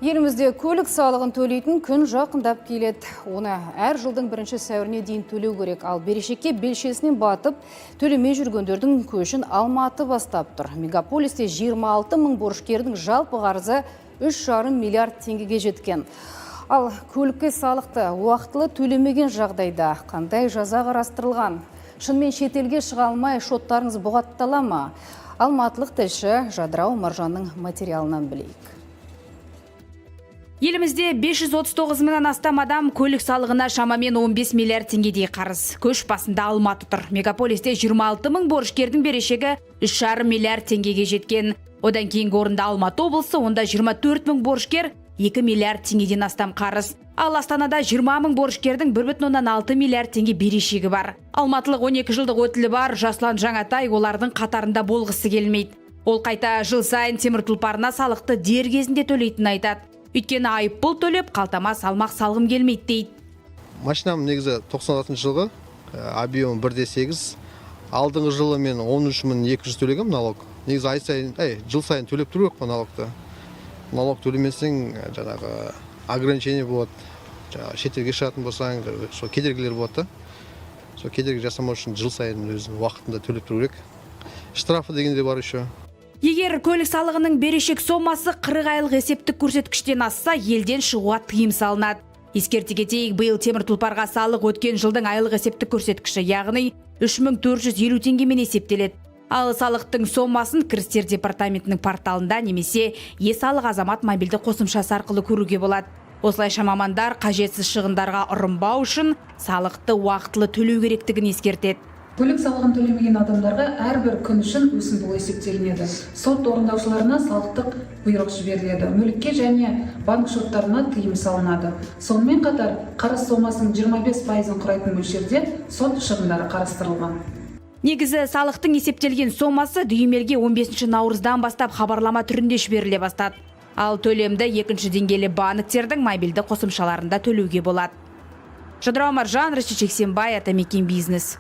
Елімізде көлік салығын төлейтін күн жақындап келеді. Оны әр жылдың 1 сәуіріне дейін төлеу керек. Ал берешекке белшесінен батып, төлемей жүргендердің көшін Алматы бастап тұр. Мегаполисте 26 мың борышкердің жалпы қарызы 3,5 миллиард теңгеге жеткен. Ал көлікке салықты уақытылы төлемеген жағдайда қандай жаза қарастырылған? Шынымен шетелге шыға алмай шоттарыңыз бұғаттала ма? Алматылық тілші Жадыра Омаржанның материалынан білейік. Елімізде 539 мыңнан астам адам көлік салығына шамамен 15 миллиард теңгедей қарыз. Көш басында Алматы тұр. Мегаполисте 26 мың борышкердің берешегі 3,5 миллиард теңгеге жеткен. Одан кейінгі орында Алматы облысы, онда 24 мың борышкер 2 миллиард теңгеден астам қарыз. Ал Астанада 20 мың борышкердің 1,6 миллиард теңге берешегі бар. Алматылық 12 жылдық өтілі бар Жаслан Жаңатай олардың қатарында болғысы келмейді. Ол қайта жыл сайын темір тұлпарына салықты дер кезінде төлейтінін айтады. Өйткені айыппұл төлеп, қалтама салмақ салғым келмейді дейді. Машинам негізі 96 жылғы, объем 1,8. Алдыңғы жылы мен 13.200 төлегем налог. Негізі жыл сайын төлеп тұру керек налогты. Налог төлемесең, жаңағы ограничение болады. Шетелге шығатын болсаң, сол кедергілер болады. Сол кедергі жасамау үшін жыл сайын өзінің уақытында төлеп тұру керек. Штрафы деген де бар еще. Егер көлік салығының берешек сомасы 40 айлық есептік көрсеткіштен асса, елден шығуға тыйым салынады. Ескерте кетейік, биыл темір тұлпарға салық өткен жылдың айлық есептік көрсеткіші, яғни 3450 теңгемен есептеледі. Ал салықтың сомасын кірістер департаментінің порталында немесе е-салық азамат мобильді қосымшасы арқылы көруге болады. Осылайша мамандар қажетсіз шығындарға ұрынбау үшін салықты уақытылы төлеу керектігін ескертеді. Көлік салығын төлемеген адамдарға әрбір күн үшін өсімпұл есептелінеді. Сот орындаушыларына салықтық бұйрық жіберіледі. Мүлікке және банк шоттарына тыйым салынады. Сонымен қатар, қарыз сомасының 25%-ын құрайтын мөлшерде сот шығындары қарастырылған. Негізі салықтың есептелген сомасы дүйімелге 15 наурыздан бастап хабарлама түрінде жіберіле бастады. Ал төлемді екінші деңгейлі банктердің мобильді қосымшаларында төлеуге болады. Жадыра Омаржан, Рашид Жексенбай, Атамекен бизнес.